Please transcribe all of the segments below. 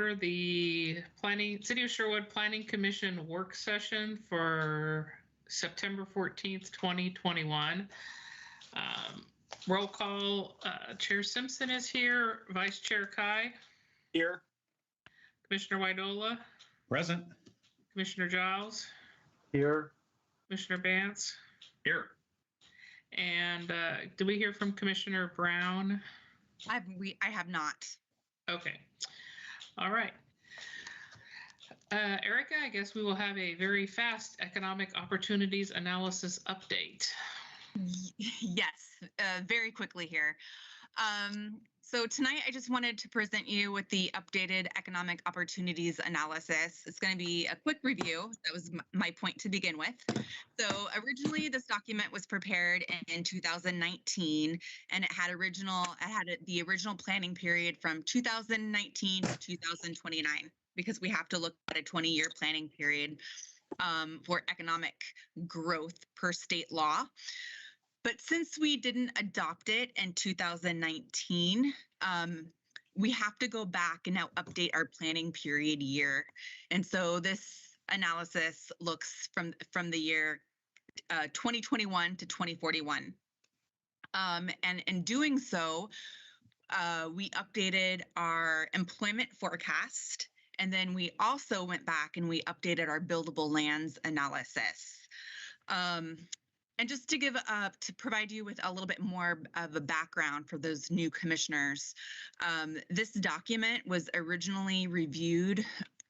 order the City of Sherwood Planning Commission work session for September 14th, 2021. Roll call, Chair Simpson is here, Vice Chair Kai. Here. Commissioner Widola. Present. Commissioner Giles. Here. Commissioner Bantz. Here. And do we hear from Commissioner Brown? I have not. Okay. All right. Erica, I guess we will have a very fast economic opportunities analysis update. Yes, very quickly here. So tonight I just wanted to present you with the updated economic opportunities analysis. It's going to be a quick review. That was my point to begin with. So originally this document was prepared in 2019, and it had the original planning period from 2019 to 2029, because we have to look at a 20-year planning period for economic growth per state law. But since we didn't adopt it in 2019, we have to go back and now update our planning period year. And so this analysis looks from the year 2021 to 2041. And in doing so, we updated our employment forecast. And then we also went back and we updated our buildable lands analysis. And just to provide you with a little bit more of a background for those new commissioners, this document was originally reviewed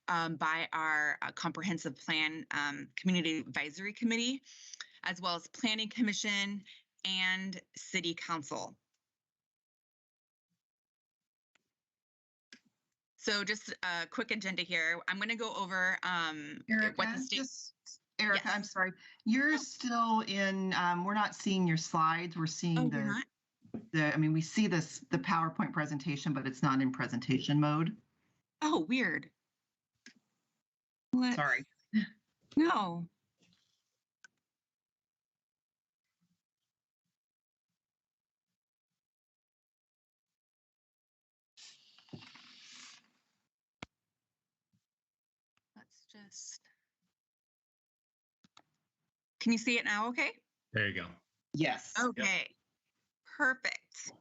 by our Comprehensive Plan Community Advisory Committee, as well as Planning Commission and City Council. So just a quick agenda here. I'm going to go over what the state. Erica, yes. I'm sorry. You're still in, we're not seeing your slides. We're seeing we see the PowerPoint presentation, but it's not in presentation mode. Oh, weird. Sorry. No. Let's just. Can you see it now? Okay. There you go. Yes. Okay. Yep. Perfect.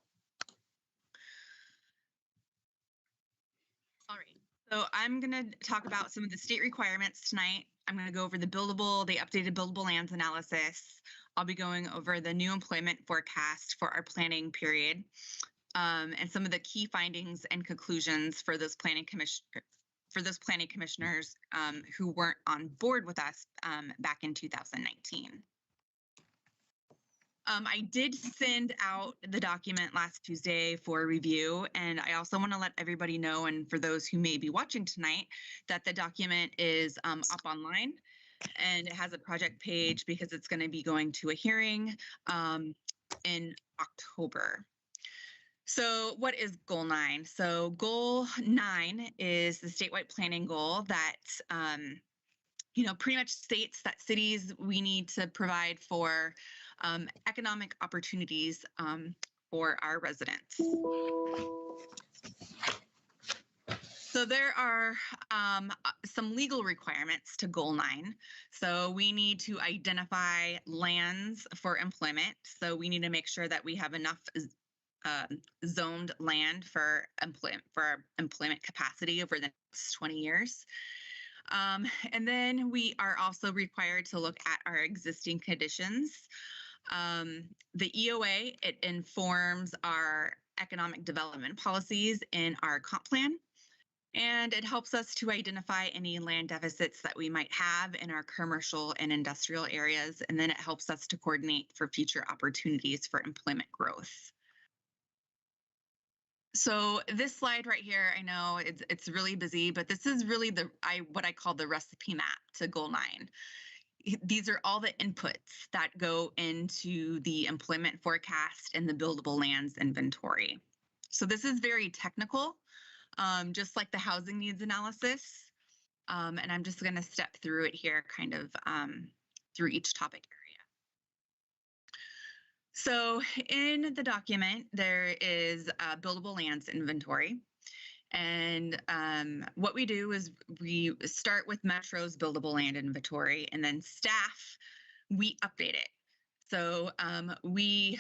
All right. So I'm going to talk about some of the state requirements tonight. I'm going to go over the updated buildable lands analysis. I'll be going over the new employment forecast for our planning period, and some of the key findings and conclusions for those planning commissioners who weren't on board with us back in 2019. I did send out the document last Tuesday for review, and I also want to let everybody know, and for those who may be watching tonight, that the document is up online, and it has a project page because it's going to be going to a hearing in October. So what is goal 9? So goal 9 is the statewide planning goal that, pretty much states that cities, we need to provide for economic opportunities for our residents. So there are some legal requirements to goal 9. So we need to identify lands for employment. So we need to make sure that we have enough zoned land for our employment capacity over the next 20 years. And then we are also required to look at our existing conditions. The EOA, it informs our economic development policies in our comp plan, and it helps us to identify any land deficits that we might have in our commercial and industrial areas, and then it helps us to coordinate for future opportunities for employment growth. So this slide right here, I know it's really busy, but this is really what I call the recipe map to goal 9. These are all the inputs that go into the employment forecast and the buildable lands inventory. So this is very technical, just like the housing needs analysis. And I'm just going to step through it here, kind of through each topic area. So in the document, there is a buildable lands inventory. And what we do is we start with Metro's buildable land inventory, and then staff, we update it. So we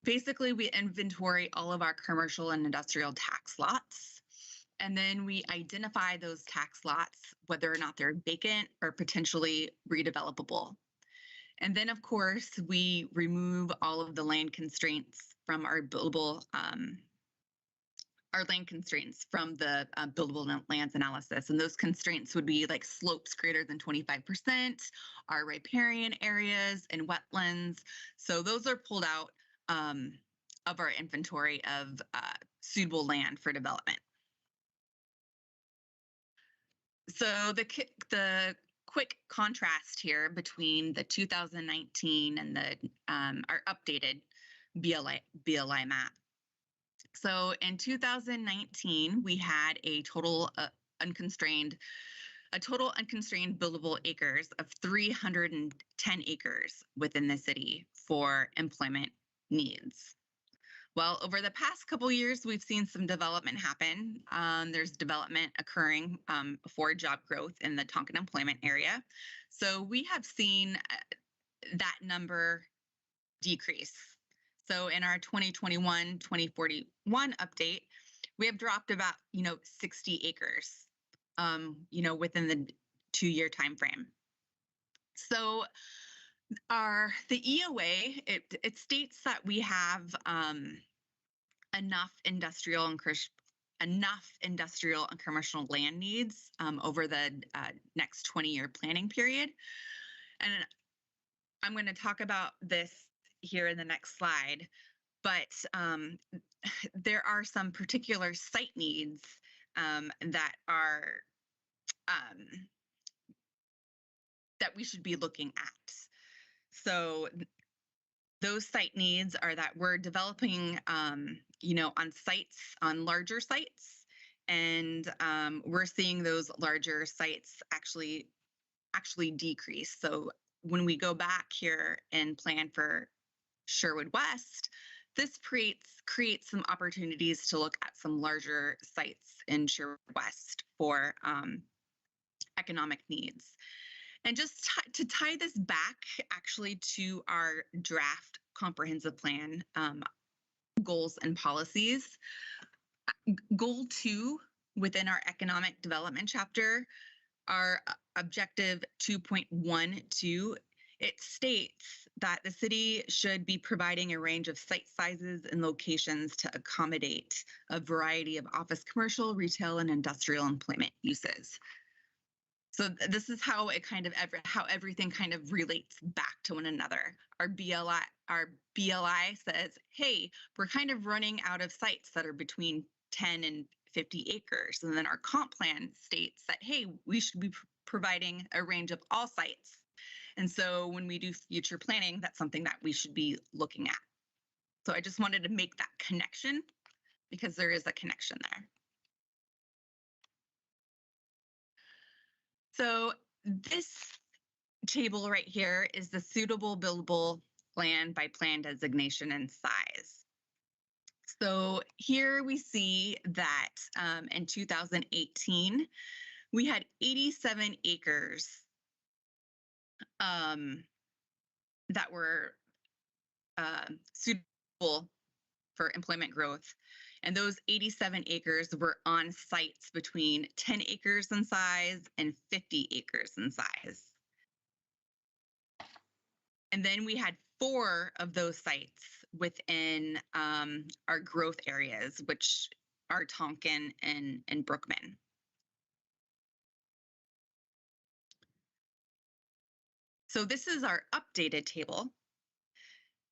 inventory all of our commercial and industrial tax lots. And then we identify those tax lots, whether or not they're vacant or potentially redevelopable. And then, of course, we remove all of the land constraints from our buildable buildable lands analysis. And those constraints would be like slopes greater than 25%, our riparian areas, and wetlands. So those are pulled out of our inventory of suitable land for development. So the quick contrast here between the 2019 and the our updated BLI map. So in 2019, we had a total unconstrained buildable acres of 310 acres within the city for employment needs. Well, over the past couple years, we've seen some development happen. There's development occurring for job growth in the Tonkin employment area. So we have seen that number decrease. So in our 2021-2041 update, we have dropped about 60 acres, within the 2-year time frame. So the EOA, it states that we have enough industrial and commercial land needs over the next 20-year planning period. And I'm going to talk about this here in the next slide, but there are some particular site needs that we should be looking at. So those site needs are that we're developing, on larger sites, and we're seeing those larger sites actually decrease. So when we go back here and plan for Sherwood West, this creates some opportunities to look at some larger sites in Sherwood West for economic needs. And just to tie this back actually to our draft comprehensive plan goals and policies, goal 2 within our economic development chapter, our objective 2.12, it states that the city should be providing a range of site sizes and locations to accommodate a variety of office, commercial, retail, and industrial employment uses. So this is how everything kind of relates back to one another. Our BLI says, hey, we're kind of running out of sites that are between 10 and 50 acres. And then our comp plan states that, hey, we should be providing a range of all sites. And so when we do future planning, that's something that we should be looking at. So I just wanted to make that connection because there is a connection there. So this table right here is the suitable buildable land by plan designation and size. So here we see that in 2018, we had 87 acres that were suitable for employment growth. And those 87 acres were on sites between 10 acres in size and 50 acres in size. And then we had 4 of those sites within our growth areas, which are Tonkin and Brookman. So this is our updated table.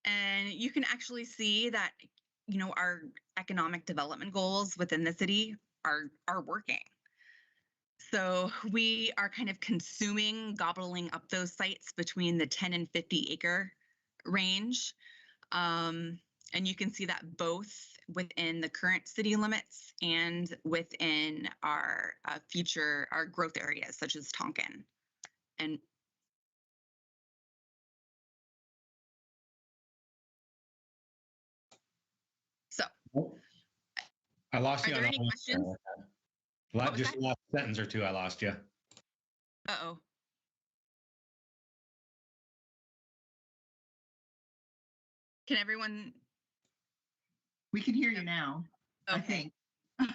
And you can actually see that our economic development goals within the city are working. So we are kind of gobbling up those sites between the 10 and 50 acre range. And you can see that both within the current city limits and within our our growth areas, such as Tonkin. And so I lost Are you there on any that one. questions? Like, What was just that? the last sentence or two, I lost you. Uh-oh. Can everyone? We can hear you now, I Okay. think.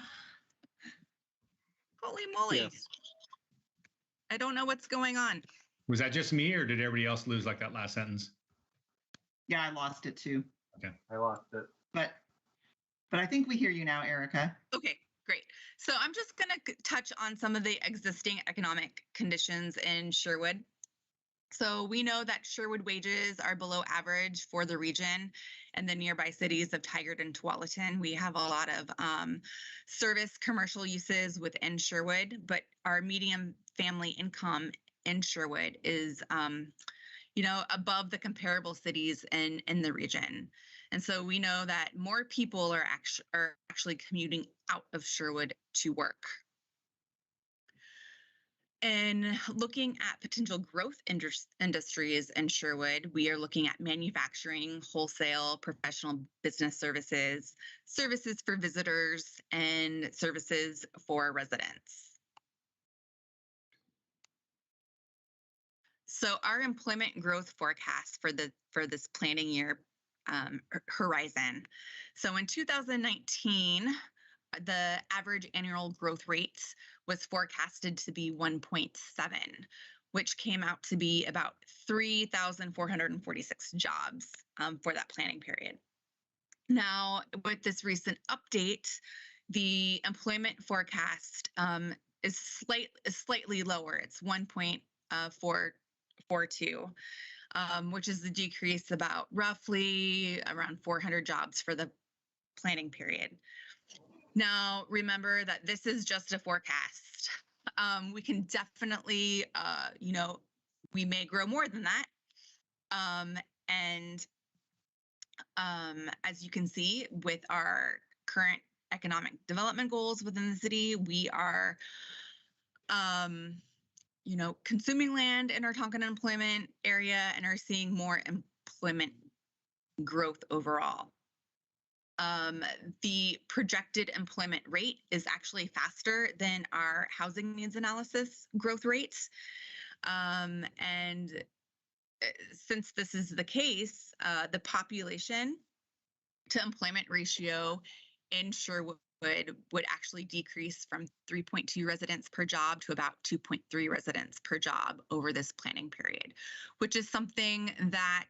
Holy moly. Yes. I don't know what's going on. Was that just me, or did everybody else lose like that last sentence? Yeah, I lost it too. I lost it. But I think we hear you now, Erica. Okay, great. So I'm just going to touch on some of the existing economic conditions in Sherwood. So we know that Sherwood wages are below average for the region and the nearby cities of Tigard and Tualatin. We have a lot of service commercial uses within Sherwood, but our median family income in Sherwood is, above the comparable cities in the region. And so we know that more people are actually commuting out of Sherwood to work. And looking at potential growth industries in Sherwood, we are looking at manufacturing, wholesale, professional business services, services for visitors, and services for residents. So our employment growth forecast for this planning year horizon. So in 2019, the average annual growth rate was forecasted to be 1.7, which came out to be about 3,446 jobs for that planning period. Now, with this recent update, the employment forecast is slightly lower. It's 1.442, which is a decrease about roughly around 400 jobs for the planning period. Now, remember that this is just a forecast. We can definitely, we may grow more than that. As you can see with our current economic development goals within the city, we are, consuming land in our Tonkin employment area and are seeing more employment growth overall. The projected employment rate is actually faster than our housing needs analysis growth rates. And since this is the case, the population to employment ratio in Sherwood would actually decrease from 3.2 residents per job to about 2.3 residents per job over this planning period, which is something that,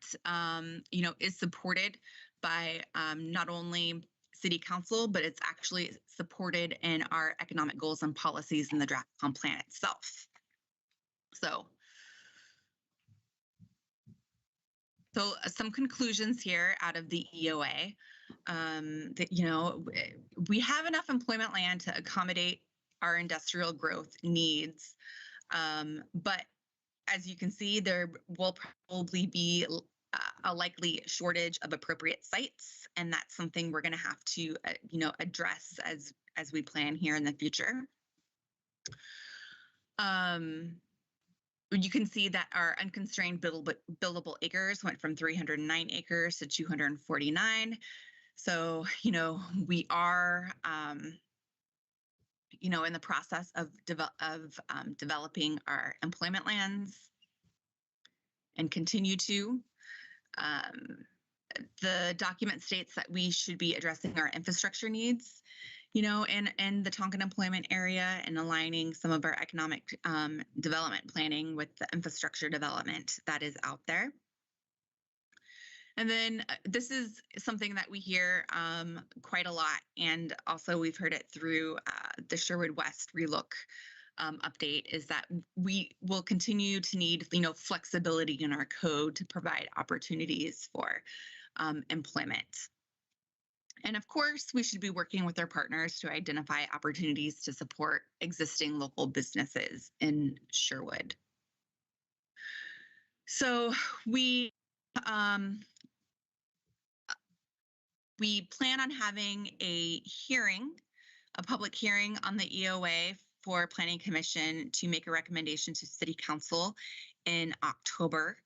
is supported by not only City Council, but it's actually supported in our economic goals and policies in the draft comp plan itself. So some conclusions here out of the EOA, that, we have enough employment land to accommodate our industrial growth needs. But as you can see, there will probably be a likely shortage of appropriate sites. And that's something we're going to have to, address as we plan here in the future. You can see that our unconstrained billable acres went from 309 acres to 249. So, we are, in the process of developing our employment lands and continue to. The document states that we should be addressing our infrastructure needs, in the Tonkin employment area and aligning some of our economic development planning with the infrastructure development that is out there. And then this is something that we hear quite a lot, and also we've heard it through the Sherwood West relook update, is that we will continue to need, flexibility in our code to provide opportunities for employment. And of course, we should be working with our partners to identify opportunities to support existing local businesses in Sherwood. So we plan on having a public hearing on the EOA for Planning Commission to make a recommendation to City Council in October.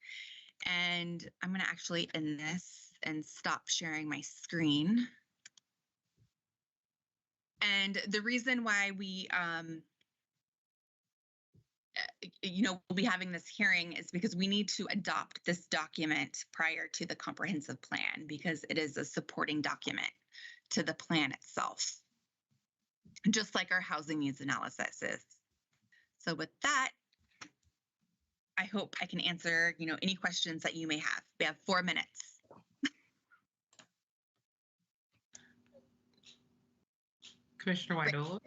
And I'm going to actually end this and stop sharing my screen. And the reason why we, we'll be having this hearing is because we need to adopt this document prior to the comprehensive plan because it is a supporting document to the plan itself, just like our housing needs analysis is. So with that, I hope I can answer, any questions that you may have. We have 4 minutes. Commissioner Widola?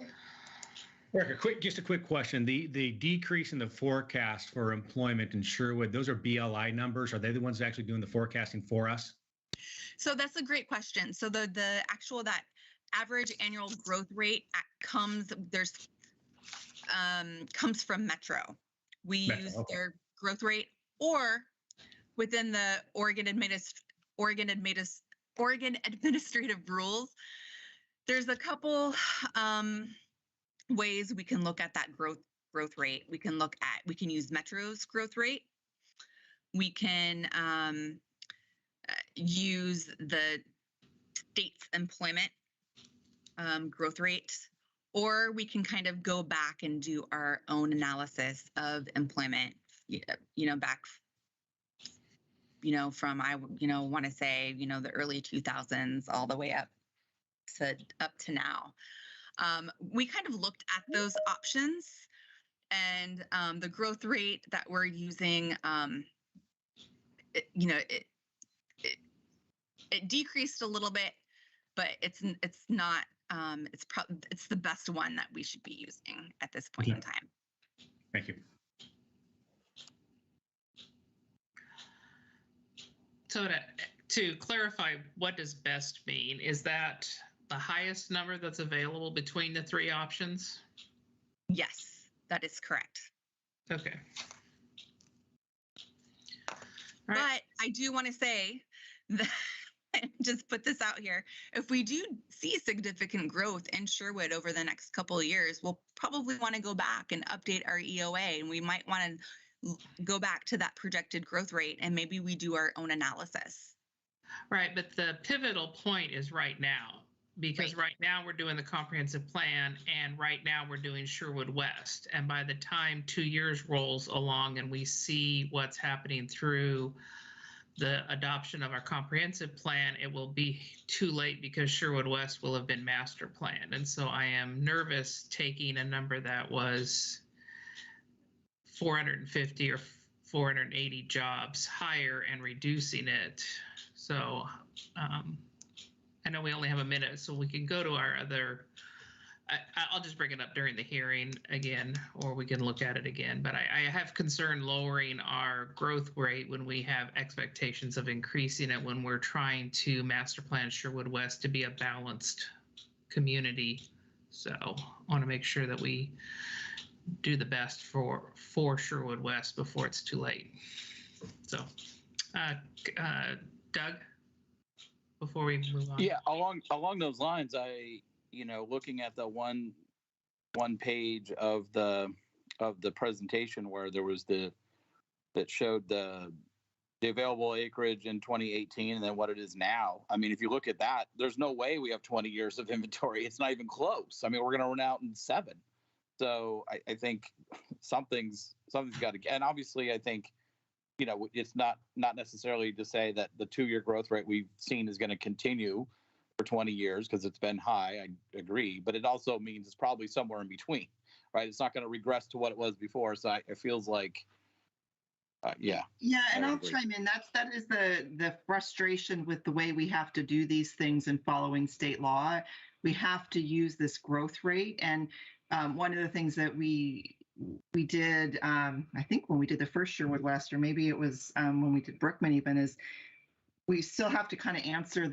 Eric, just a quick question. The decrease in the forecast for employment in Sherwood, those are BLI numbers. Are they the ones actually doing the forecasting for us? So that's a great question. So the that average annual growth rate comes from Metro. We use their growth rate, or within the Oregon administrative rules, there's a couple ways we can look at that growth rate. We can use Metro's growth rate. We can use the state's employment growth rate, or we can kind of go back and do our own analysis of employment, back, from, I want to say, the early 2000s all the way up to now. We kind of looked at those options, and the growth rate that we're using, it decreased a little bit, but it's not. It's the best one that we should be using at this point in time. Thank you. So to clarify, what does best mean? Is that the highest number that's available between the 3 options? Yes, that is correct. Okay. Right. But I do want to say that, just put this out here, if we do see significant growth in Sherwood over the next couple of years, we'll probably want to go back and update our EOA, and we might want to go back to that projected growth rate, and maybe we do our own analysis. Right, but the pivotal point is right now, because right now we're doing the comprehensive plan, and right now we're doing Sherwood West. And by the time 2 years rolls along and we see what's happening through the adoption of our comprehensive plan, it will be too late because Sherwood West will have been master planned. And so I am nervous taking a number that was 450 or 480 jobs higher and reducing it. So I know we only have a minute, so we can go to our other, I'll just bring it up during the hearing again, or we can look at it again. But I have concern lowering our growth rate when we have expectations of increasing it when we're trying to master plan Sherwood West to be a balanced community. So I want to make sure that we do the best for Sherwood West before it's too late. So Doug, before we move on. Yeah, along those lines, looking at the one page of the presentation where there was that showed the available acreage in 2018 and then what it is now. I mean, if you look at that, there's no way we have 20 years of inventory. It's not even close. I mean, we're going to run out in 7. So I think something's got to, and obviously I think, it's not necessarily to say that the 2-year growth rate we've seen is going to continue for 20 years because it's been high. I agree, but it also means it's probably somewhere in between, right? It's not going to regress to what it was before. So it feels like, yeah. Yeah, and I'll chime in. That is the frustration with the way we have to do these things and following state law. We have to use this growth rate, and one of the things that we did, I think when we did the first Sherwood West, or maybe it was when we did Brookman even, is we still have to kind of answer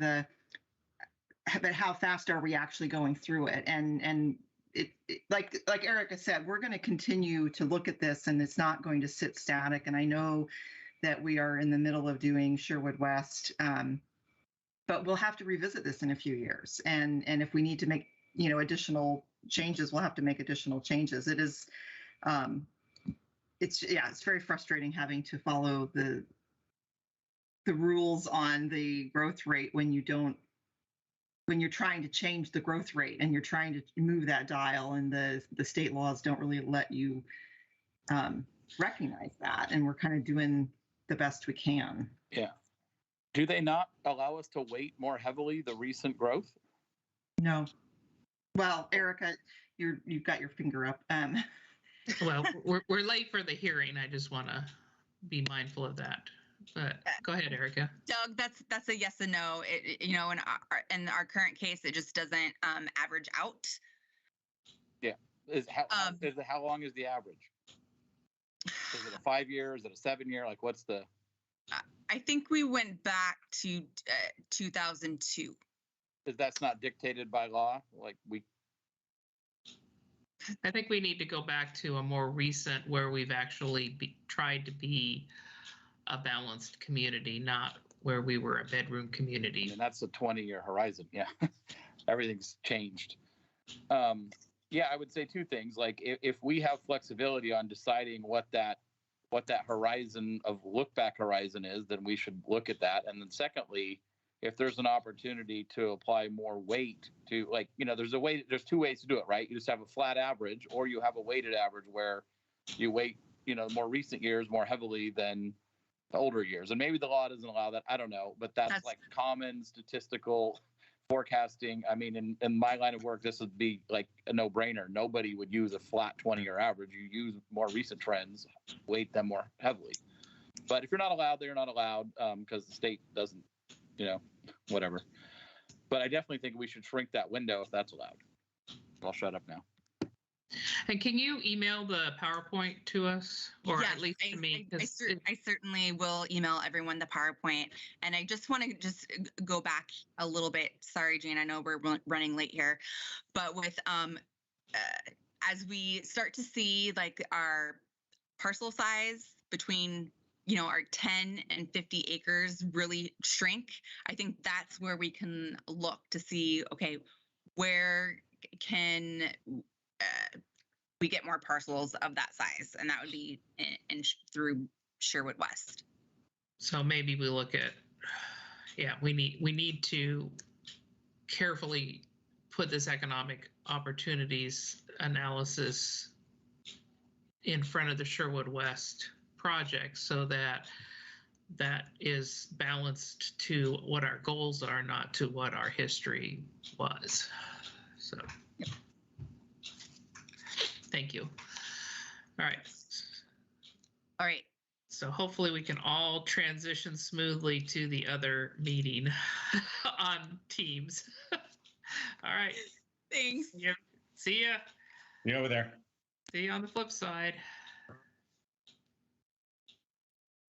but how fast are we actually going through it? And it like Erica said, we're going to continue to look at this, and it's not going to sit static. And I know that we are in the middle of doing Sherwood West, but we'll have to revisit this in a few years. And if we need to make additional changes, we'll have to make additional changes. It is, it's very frustrating having to follow the rules on the growth rate when you don't when you're trying to change the growth rate and you're trying to move that dial, and the state laws don't really let you recognize that, and we're kind of doing the best we can. Yeah. Do they not allow us to weight more heavily the recent growth? No. Well, Erica, you've got your finger up. Well, we're late for the hearing. I just want to be mindful of that. But go ahead, Erica. Doug, that's a yes and no. In our current case, it just doesn't average out. Yeah. How long is the average? Is it a 5 year? Is it a 7 year? Like, what's the? I think we went back to 2002. Is that's not dictated by law? Like I think we need to go back to a more recent where we've actually tried to be a balanced community, not where we were a bedroom community. And that's a 20-year horizon. Yeah. Everything's changed. Yeah, I would say two things. Like if we have flexibility on deciding what that horizon of look back horizon is, then we should look at that. And then secondly, if there's an opportunity to apply more weight to, like, there's two ways to do it, right? You just have a flat average, or you have a weighted average where you weight, more recent years more heavily than the older years. And maybe the law doesn't allow that. I don't know, but that's like common statistical forecasting. I mean, in my line of work, this would be like a no-brainer. Nobody would use a flat 20-year average. You use more recent trends, weight them more heavily. But if you're not allowed, you're not allowed, because the state doesn't, whatever. But I definitely think we should shrink that window if that's allowed. I'll shut up now. And can you email the PowerPoint to us, or Yes, at least to me? I certainly will email everyone the PowerPoint. And I just want to go back a little bit. Sorry, Jane, I know we're running late here, but with as we start to see like our parcel size between our 10 and 50 acres really shrink, I think that's where we can look to see, okay, where can we get more parcels of that size? And that would be through Sherwood West. So maybe we look at, we need to carefully put this economic opportunities analysis in front of the Sherwood West project, so that is balanced to what our goals are, not to what our history was. So thank you. All right. So hopefully we can all transition smoothly to the other meeting on Teams. All right. Thanks. See ya. You over there. See you on the flip side.